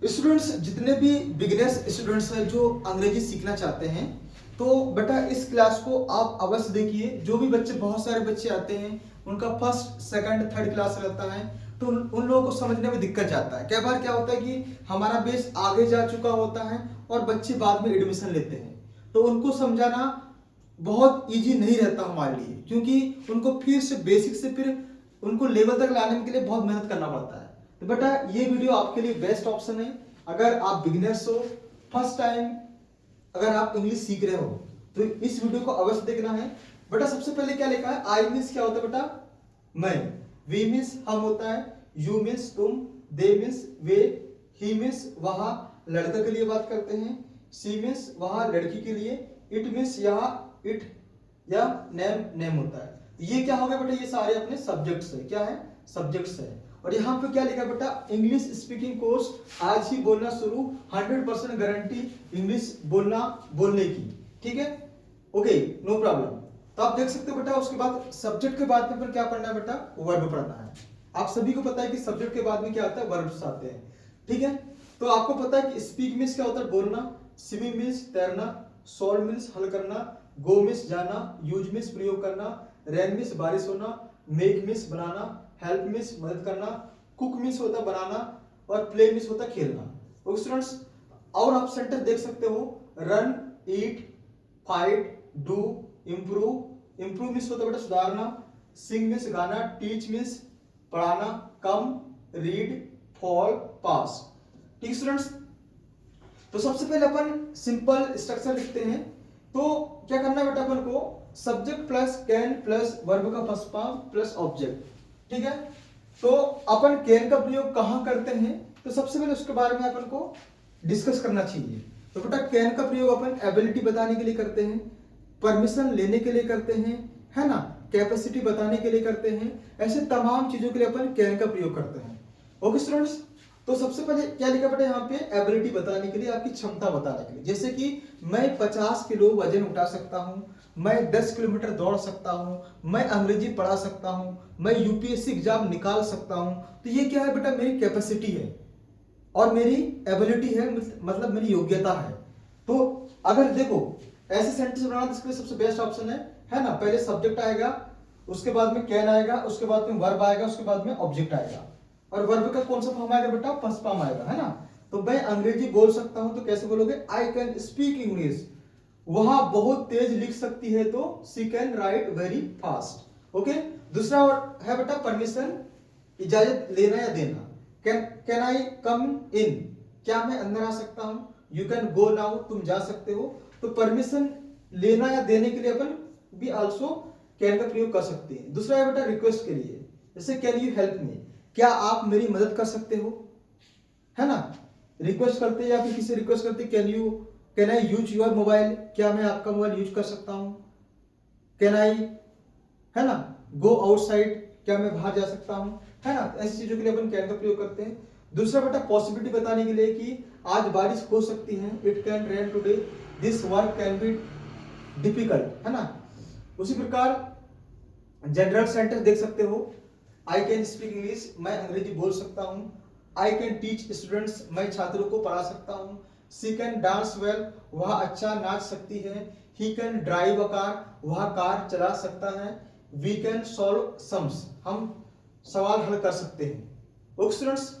Students जितने भी beginners students हैं जो अंग्रेजी सीखना चाहते हैं, तो बेटा इस क्लास को आप अवश्य देखिए। जो भी बच्चे, बहुत सारे बच्चे आते हैं उनका फर्स्ट सेकंड थर्ड क्लास रहता है, तो उन लोगों को समझने में दिक्कत जाता है। कई बार क्या होता है कि हमारा बेस आगे जा चुका होता है और बच्चे बाद में एडमिशन लेते हैं, तो उनको समझाना बहुत इजी नहीं रहता हमारे लिए, क्योंकि उनको फिर से बेसिक से फिर उनको लेवल तक लाने के लिए बहुत मेहनत करना पड़ता है। तो बेटा ये वीडियो आपके लिए बेस्ट ऑप्शन है। अगर आप बिगिनर्स हो, फर्स्ट टाइम अगर आप इंग्लिश सीख रहे हो, तो इस वीडियो को अवश्य देखना है। बेटा सबसे पहले क्या लिखा है, आई मीन्स क्या होता है बेटा, मैं, वी मीन्स हम होता है, यू मीन्स तुम, दे मीन्स वे, ही मीन्स वहां लड़का के लिए बात करते हैं, सी मीन्स वहां लड़की के लिए, इट मीन्स यहाँ इट या नेम होता है। ये क्या हो गया बेटा, ये सारे अपने सब्जेक्ट्स है। क्या है, सब्जेक्ट्स है। और यहाँ पे क्या लिखा है बेटा, इंग्लिश स्पीकिंग कोर्स, आज ही बोलना शुरू, 100% गारंटी इंग्लिश बोलने की। ठीक है, ओके, नो प्रॉब्लम। तो आप देख सकते हो बेटा, उसके बाद सब्जेक्ट के बाद में क्या पढ़ना है बेटा, वर्ब पढ़ना है। आप सभी को पता है कि सब्जेक्ट के बाद में क्या आता है, वर्ब्स आते हैं। ठीक है, तो आपको पता है कि स्पीक मीन्स क्या होता है, बोलना, स्विमिंग मीन्स तैरना, सोल मीन्स हल करना, गो मीन्स जाना, यूज मीन्स प्रयोग करना, रेन मीन्स बारिश होना, मेक मीन्स बनाना, हेल्प मीन्स मदद करना, कुक मीन्स होता बनाना, और प्ले मीन्स होता खेलना। ओके स्टूडेंट्स, और आप सेंटेंस देख सकते हो, run, eat, fight, do, improve. Improve means होता बेटा सुधारना, सिंग मीन्स गाना, टीच मीन्स पढ़ाना, कम, रीड, फॉल, पास। ठीक स्टूडेंट्स, तो सबसे पहले अपन सिंपल स्ट्रक्चर लिखते हैं। तो क्या करना है बेटा, अपन को subject plus can plus verb का फर्स्ट फॉर्म प्लस ऑब्जेक्ट। ठीक है, तो अपन कैन का प्रयोग कहां करते हैं, तो सबसे पहले उसके बारे में अपन को डिस्कस करना चाहिए। तो बेटा कैन का प्रयोग अपन एबिलिटी बताने के लिए करते हैं, परमिशन लेने के लिए करते हैं, है ना, कैपेसिटी बताने के लिए करते हैं, ऐसे तमाम चीजों के लिए अपन कैन का प्रयोग करते हैं। ओके स्टूडेंट्स, तो सबसे पहले क्या लिखा बेटा यहाँ पे, एबिलिटी बताने के लिए, आपकी क्षमता बताने के लिए। जैसे कि मैं 50 किलो वजन उठा सकता हूँ, मैं 10 किलोमीटर दौड़ सकता हूँ, मैं अंग्रेजी पढ़ा सकता हूँ, मैं यूपीएससी एग्जाम निकाल सकता हूँ। तो ये क्या है बेटा, मेरी कैपेसिटी है और मेरी एबिलिटी है, मतलब मेरी योग्यता है। तो अगर देखो ऐसे सेंटेंस बनाना, तो इसके लिए सबसे बेस्ट ऑप्शन है ना, पहले सब्जेक्ट आएगा, उसके बाद में कैन आएगा, उसके बाद में वर्ब आएगा, उसके बाद में ऑब्जेक्ट आएगा। और वर्ब का कौन सा फॉर्म आएगा बेटा, फर्स्ट फॉर्म आएगा, है ना। तो मैं अंग्रेजी बोल सकता हूं, तो कैसे बोलोगे, आई कैन स्पीक इंग्लिश। वहां बहुत तेज लिख सकती है, तो she can write very fast. Okay, दूसरा है बेटा परमिशन, इजाजत लेना या देना। कैन आई कम इन, क्या मैं अंदर आ सकता हूं। यू कैन गो नाउ, तुम जा सकते हो। तो परमिशन लेना या देने के लिए अपन भी आल्सो कैन का प्रयोग कर सकते हैं। दूसरा है बेटा रिक्वेस्ट के लिए, जैसे कैन यू हेल्प मी, क्या आप मेरी मदद कर सकते हो, है ना। रिक्वेस्ट करते हैं या फिर किसी रिक्वेस्ट करते, can I use your mobile, क्या मैं आपका मोबाइल यूज कर सकता हूं। कैन आई, है ना, गो आउटसाइड, क्या मैं बाहर जा सकता हूं, है ना। ऐसी चीजों के लिए अपन कैन का प्रयोग करते हैं। दूसरा बेटा पॉसिबिलिटी बताने के लिए कि आज बारिश हो सकती है, it can rain today, this work can be difficult, है ना। उसी प्रकार जनरल सेंटेंस देख सकते हो, आई कैन स्पीक इंग्लिश, मैं अंग्रेजी बोल सकता हूँ। आई कैन टीच स्टूडेंट्स, मैं छात्रों को पढ़ा सकता हूँ। सी कैन डांस वेल, वह अच्छा नाच सकती है। He can drive a car, वह कार चला सकता है। वी कैन सॉल्व सम्स, हम सवाल हल कर सकते हैं। ओके स्टूडेंट्स,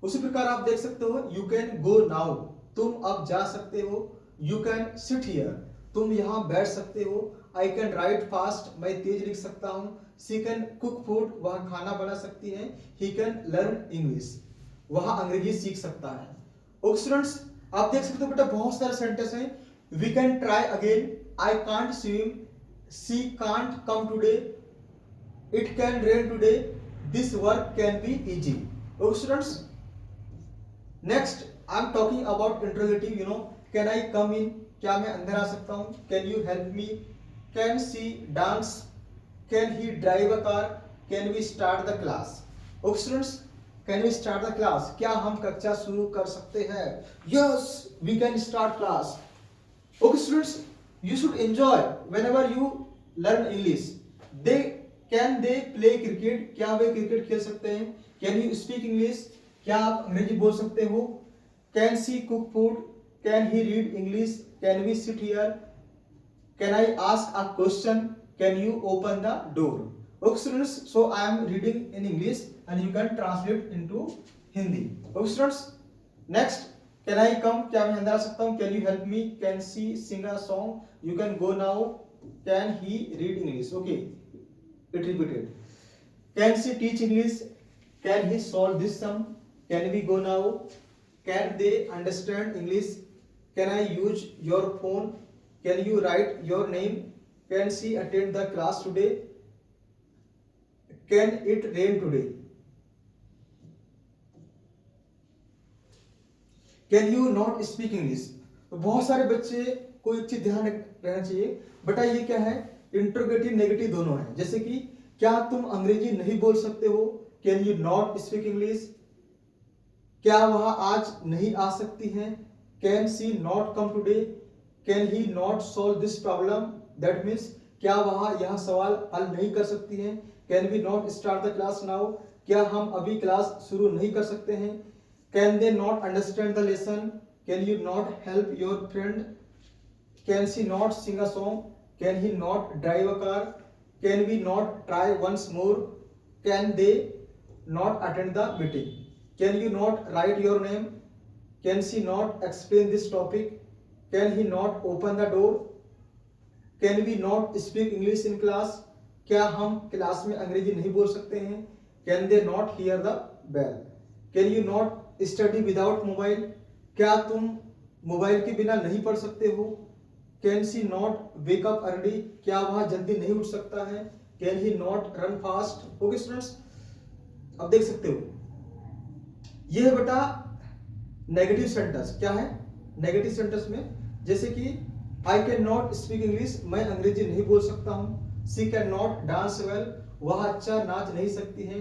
उसी प्रकार आप देख सकते हो, यू कैन गो नाउ, तुम अब जा सकते हो। यू कैन सिट हियर, तुम यहाँ बैठ सकते हो। आई कैन राइट फास्ट, मैं तेज लिख सकता हूँ। शी कैन कुक फूड, वह खाना बना सकती है। ही कैन लर्न इंग्लिश, वह अंग्रेजी सीख सकता है। ओके स्टूडेंट्स, आप देख सकते हो बेटा बहुत सारे सेंटेंस हैं। We can try again, I can't swim, she can't come today, it can rain today, this work can be easy. Okay students, next I am talking about interrogative, you know, can I come in, क्या मैं अंदर आ सकता हूँ। Can you help me, can she dance, can he drive a car, can we start the class. Okay students, can we start the class, क्या हम कक्षा शुरू कर सकते हैं। Yes, we can start class. Okay students, you should enjoy whenever you learn English. They can they play cricket, क्या वे cricket खेल सकते हैं। Can you speak English, क्या आप अंग्रेजी बोल सकते हो। Can she cook food, can he read English, can we sit here, can I ask a question, can you open the door. Okay students, so I am reading in English and you can translate into Hindi. Okay students, next, can I come, क्या मैं अंदर आ सकता हूँ, can you help me, can she sing a song, you can go now, can he read English. Okay, it repeated. Can she teach English, can he solve this sum, can we go now, can they understand English, can I use your phone, can you write your name, can she attend the class today, can it rain today, can you not speak English. तो बहुत सारे बच्चे को एक चीज ध्यान रहना चाहिए, बेटा ये क्या है, इंट्रोगेटिव नेगेटिव दोनों है. जैसे कि क्या तुम अंग्रेजी नहीं बोल सकते हो, can you not speak English, क्या वह आज नहीं आ सकती हैं, can she not come today, can he not solve this problem, that means क्या वह यह सवाल हल नहीं कर सकती हैं, can we not start the class now, क्या हम अभी क्लास शुरू नहीं कर सकते हैं, can they not understand the lesson, can you not help your friend, can she not Singh a song, can he not drive a car, can we not try once more, can they not attend the meeting, can you not write your name, can she not explain this topic, can he not open the door, can we not speak English in class, क्या हम class में अंग्रेजी नहीं बोल सकते हैं, can they not hear the bell, can you not study without mobile, क्या तुम मोबाइल के बिना नहीं पढ़ सकते हो, can she not wake up early, क्या वह जल्दी नहीं उठ सकता है, can he not run fast. Okay students, अब देख सकते हो ये है बेटा नेगेटिव सेंटेंस. क्या है नेगेटिव सेंटेंस में, जैसे कि I can not speak English, मैं अंग्रेजी नहीं बोल सकता हूँ, she can not dance well, वह अच्छा नाच नहीं सकती है,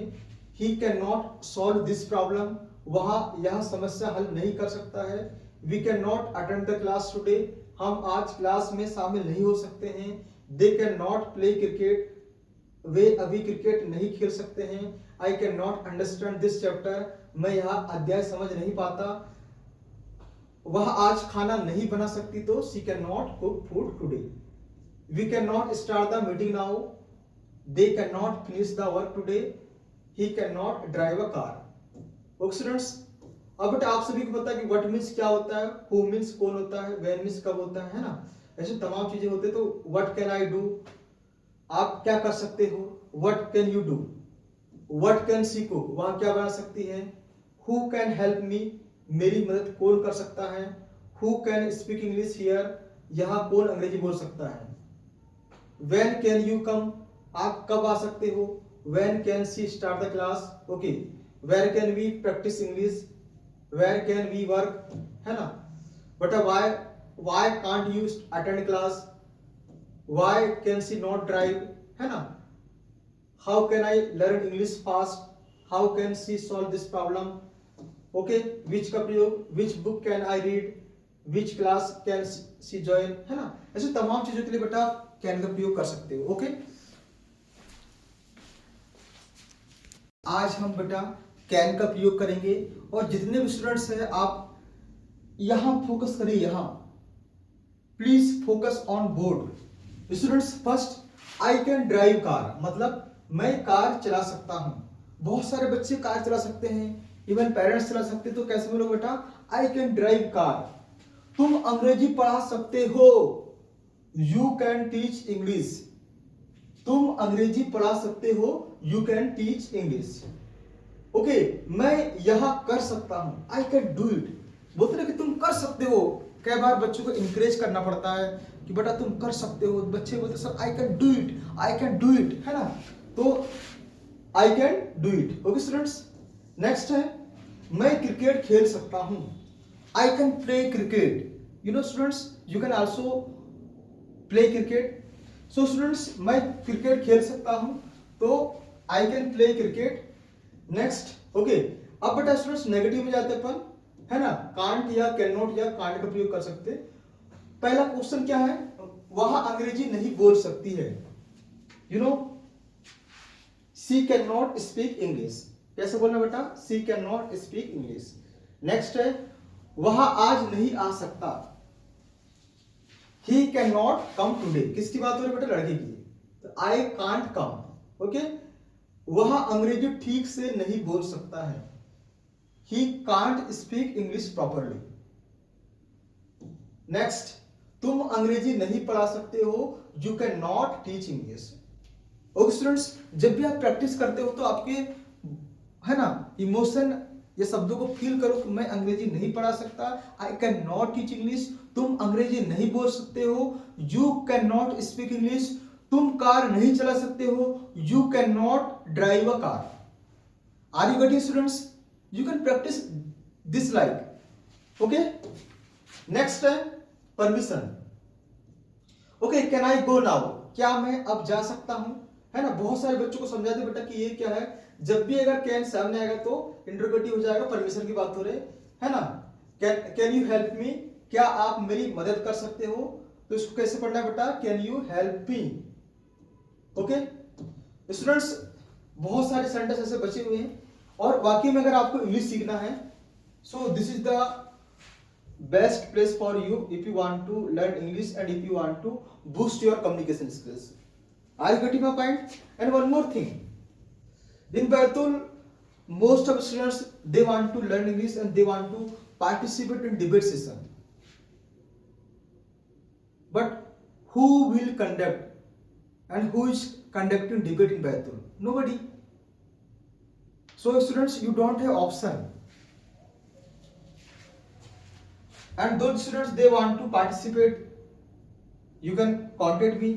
he can not solve this problem, वह यह समस्या हल नहीं कर सकता है, we can not attend the class today, हम आज क्लास में शामिल नहीं हो सकते हैं, they can not play cricket, वे अभी क्रिकेट नहीं खेल सकते हैं, I can not understand this chapter, मैं यह अध्याय समझ नहीं पाता, वह आज खाना नहीं बना सकती, तो she can not cook food today, we can not start the meeting now, they can not finish the work today, he can not drive a car. Okay students, अब बेटा आप सभी को पता है कि व्हाट मीन्स क्या होता है, हु मीन्स कौन होता है, व्हेन मीन्स कब होता है ना, ऐसे तमाम चीजें होते हैं. तो व्हाट कैन आई डू, आप क्या कर सकते हो, what can you do, what can she cook, वह क्या बना सकती है, हु कैन हेल्प मी, मेरी मदद कौन कर सकता है, who can speak English here, यहाँ कौन अंग्रेजी बोल सकता है, व्हेन कैन यू कम, आप कब आ सकते हो, when can she start the class. Okay, where can we practise English, where can we work, है ना बेटा, why can't you attend class, why can she not drive, है ना, how can I learn English fast, how can she solve this problem. Okay, which का प्रयोग, which book can I read, which class can she join, है ना, ऐसे तमाम चीजों के लिए बेटा कैन का प्रयोग कर सकते हो. ओके, आज हम बेटा कैन का प्रयोग करेंगे, और जितने भी स्टूडेंट्स हैं आप यहां फोकस करिए, यहां please focus on board. Students, first I can drive car, मतलब मैं कार चला सकता हूं. बहुत सारे बच्चे कार चला सकते हैं, इवन पेरेंट्स चला सकते हैं, तो कैसे बोलो बेटा, आई कैन ड्राइव कार. तुम अंग्रेजी पढ़ा सकते हो, यू कैन टीच इंग्लिश, तुम अंग्रेजी पढ़ा सकते हो, you can teach English. Okay, मैं यह कर सकता हूं, आई कैन डू इट. बोलते ना कि तुम कर सकते हो, कई बार बच्चों को इंकरेज करना पड़ता है कि बेटा तुम कर सकते हो, बच्चे बोलते sir I can do it, I can do it, है ना, तो I can do it. Okay students, next है मैं क्रिकेट खेल सकता हूं, I can play cricket. You know students, you can also play cricket. So students, मैं cricket खेल सकता हूं, तो I can play cricket. Next, okay, अब बेटा स्टूडेंट्स नेगेटिव में जाते अपन, है ना, कांट या कैन नॉट या कांट का प्रयोग कर सकते. पहला क्वेश्चन क्या है, वह अंग्रेजी नहीं बोल सकती है, you know, she can not speak English. कैसे बोलना बेटा, she can not speak English. Next है वह आज नहीं आ सकता। He can not come today, किसकी बात हो रही है बेटा? लड़के की। I can't come, okay. वह अंग्रेजी ठीक से नहीं बोल सकता है। He can't speak English properly. Next, तुम अंग्रेजी नहीं पढ़ा सकते हो, you can not teach English. Okay students, जब भी आप प्रैक्टिस करते हो तो आपके, है ना, इमोशन, ये शब्दों को फील करो कि मैं अंग्रेजी नहीं पढ़ा सकता, I can not teach English, तुम अंग्रेजी नहीं बोल सकते हो, you can not speak English, तुम कार नहीं चला सकते हो, you can not drive a car. Are you getting students? You can practice this like, okay. Next है permission. Okay, can I go now, क्या मैं अब जा सकता हूं, है ना। बहुत सारे बच्चों को समझाते बेटा कि ये क्या है, जब भी अगर कैन सामने आएगा तो इंटरोगेटिव हो जाएगा, परमिशन की बात हो रही है ना। कैन यू हेल्प मी, क्या आप मेरी मदद कर सकते हो, तो इसको कैसे पढ़ना है बेटा? Can you help me, okay. Students, बहुत सारे सेंटेंस ऐसे बचे हुए हैं, और वाकई में अगर आपको इंग्लिश सीखना है, so this is the best place for you if you want to learn English and if you want to boost your communication skills. Are you getting my point? And one more thing, in Baitul, most of students, they want to learn English and they want to participate in debate session, but who will conduct and who is conducting debate in Baitul? Nobody. So students, you don't have option. And those students, they want to participate, you can contact me,